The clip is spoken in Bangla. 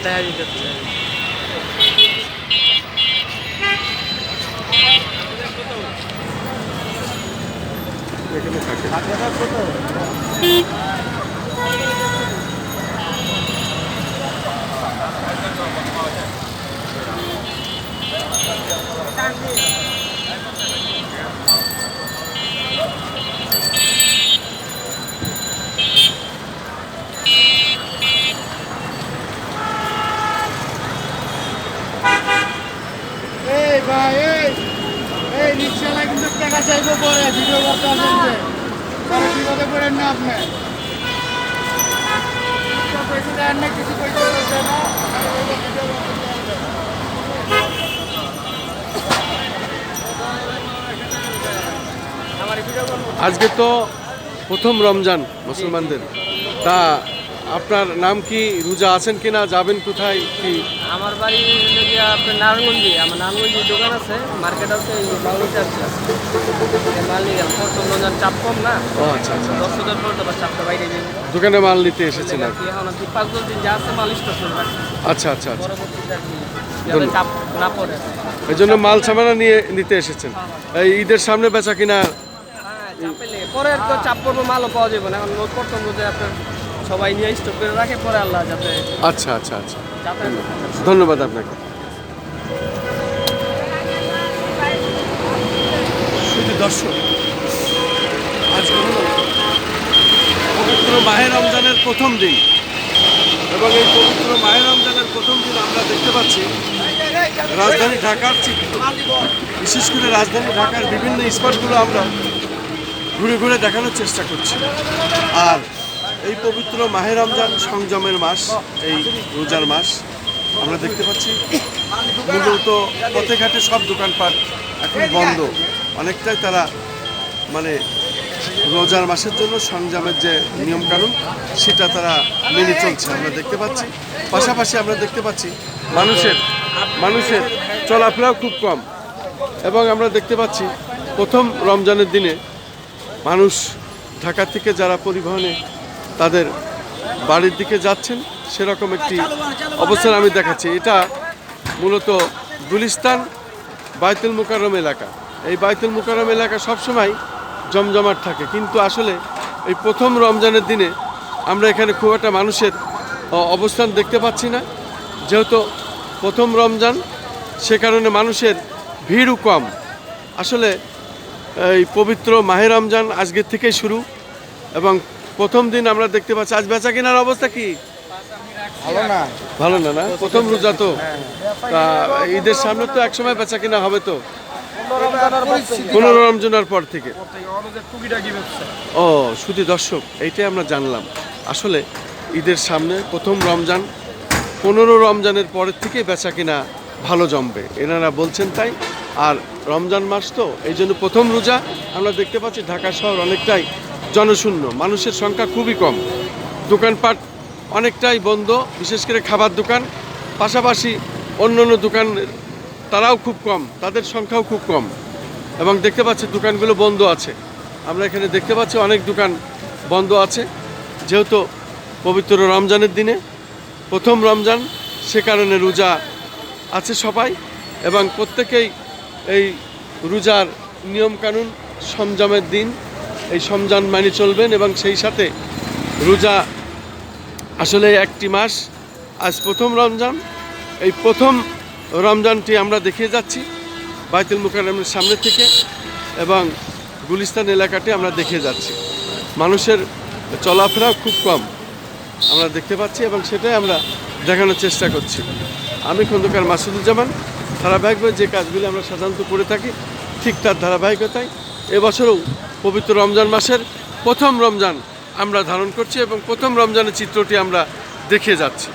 দেখা যেতে এখানে থাকে। এই ভাই এই রিক্সাওয়ালা কিন্তু টাকা চাইবো পরে ভিডিও করতে আসেন পরে বিপদে পড়েন না আপনি পয়সা দেন না কিছু পয়সা করছে না আজকে তো প্রথম রমজান মুসলমানদের, তা আপনার নাম কি? রোজা আছেন কিনা? যাবেন কোথায়? কি আমার বাড়ি হলো গিয়ে আপনার নারায়ণগঞ্জে। আমার নারায়ণগঞ্জে দোকান আছে, মার্কেট আছে, এই মালনিতে আছে। মাল নিয়ে গেল প্রথম রমজান, চাপ কম না। ও আচ্ছা আচ্ছা, 10,000 পর তারপর চাপটা বাইরে যাবে। দোকানে মাল নিতে এসেছেন আর কি। এখন আর কি 5-10 দিন যা আছে মাল স্টক করে রাখি। আচ্ছা আচ্ছা আচ্ছা, পরবর্তীতে আর কি যাতে চাপ না পড়ে। এই জন্য মাল সামানা নিয়ে নিতে এসেছেন। এই ঈদের সামনে বেচা কিনা? হ্যাঁ, চাপ পেলে পরে আর তো চাপ পড়বে, মালও পাওয়া যাবে না। এখন প্রথম রোজে আপনার সবাই নিয়ে স্টক করে রাখে, পরে আল্লাহ যাতে আচ্ছা আচ্ছা আচ্ছা, যাতে ধন্যবাদ আপনাকে। শুধু দর্শক, আজকে হলো পবিত্র মাহে রমজানের প্রথম দিন, এবং এই পবিত্র মাহে রমজানের প্রথম দিন আমরা দেখতে পাচ্ছি রাজধানী ঢাকার চিত্র, বিশেষ করে রাজধানী ঢাকার বিভিন্ন স্পটগুলো আমরা ঘুরে ঘুরে দেখানোর চেষ্টা করছি। আর এই পবিত্র মাহে রমজান সংযমের মাস, এই রোজার মাস, আমরা দেখতে পাচ্ছি মূলত পথে ঘাটে সব দোকানপাট এখন বন্ধ। অনেকটাই তারা মানে রোজার মাসের জন্য সংযমের যে নিয়মকানুন সেটা তারা মেনে চলছে আমরা দেখতে পাচ্ছি। পাশাপাশি আমরা দেখতে পাচ্ছি মানুষের চলাফেরাও খুব কম, এবং আমরা দেখতে পাচ্ছি প্রথম রমজানের দিনে মানুষ ঢাকা থেকে যারা পরিবহনে তাদের বাড়ির দিকে যাচ্ছেন সেরকম একটি অবস্থান আমি দেখাচ্ছি। এটা মূলত গুলিস্তান বাইতুল মুকাররম এলাকা। এই বাইতুল মুকাররম এলাকা সবসময় জমজমাট থাকে, কিন্তু আসলে এই প্রথম রমজানের দিনে আমরা এখানে খুব একটা মানুষের অবস্থান দেখতে পাচ্ছি না। যেহেতু প্রথম রমজান, সে কারণে মানুষের ভিড়ও কম। আসলে এই পবিত্র মাহে রমজান আজকের থেকেই শুরু, এবং প্রথম দিন আমরা দেখতে পাচ্ছি। আজ বেচা কেনার অবস্থা কি? ভালো না না, প্রথম রোজা তো। তা ঈদের সামনে তো একসময় বেচা কেনা হবে তো, 15 রমজানের পর থেকে। ও শুধু দর্শক, এইটাই আমরা জানলাম। আসলে ঈদের সামনে প্রথম রমজান, 15 রমজানের পরের থেকে বেচা কিনা ভালো জমবে, এনারা বলছেন তাই। আর রমজান মাস তো, এই জন্য প্রথম রোজা আমরা দেখতে পাচ্ছি ঢাকা শহর অনেকটাই জনশূন্য, মানুষের সংখ্যা খুবই কম, দোকানপাট অনেকটাই বন্ধ, বিশেষ করে খাবার দোকান। পাশাপাশি অন্য অন্য দোকান তারাও খুব কম, তাদের সংখ্যাও খুব কম, এবং দেখতে পাচ্ছি দোকানগুলো বন্ধ আছে। আমরা এখানে দেখতে পাচ্ছি অনেক দোকান বন্ধ আছে, যেহেতু পবিত্র রমজানের দিনে প্রথম রমজান, সে কারণে রোজা আছে সবাই, এবং প্রত্যেকেই এই রোজার নিয়মকানুন, সংযমের দিন, এই সংযম মানি চলবেন। এবং সেই সাথে রোজা আসলে একটি মাস, আজ প্রথম রমজান। এই প্রথম রমজানটি আমরা দেখিয়ে যাচ্ছি বাইতুল মুকাররমের সামনে থেকে, এবং গুলিস্তান এলাকাটি আমরা দেখিয়ে যাচ্ছি। মানুষের চলাফেরা খুব কম আমরা দেখতে পাচ্ছি, এবং সেটাই আমরা দেখানোর চেষ্টা করছি। আমি খন্দকার মাসুদুজ্জামান। ধারাবাহিকভাবে যে কাজগুলি আমরা সাধারণত করে থাকি, ঠিক তার ধারাবাহিকতায় এবছরও পবিত্র রমজান মাসের প্রথম রমজান আমরা ধারণ করছি, এবং প্রথম রমজানের চিত্রটি আমরা দেখিয়ে যাচ্ছি।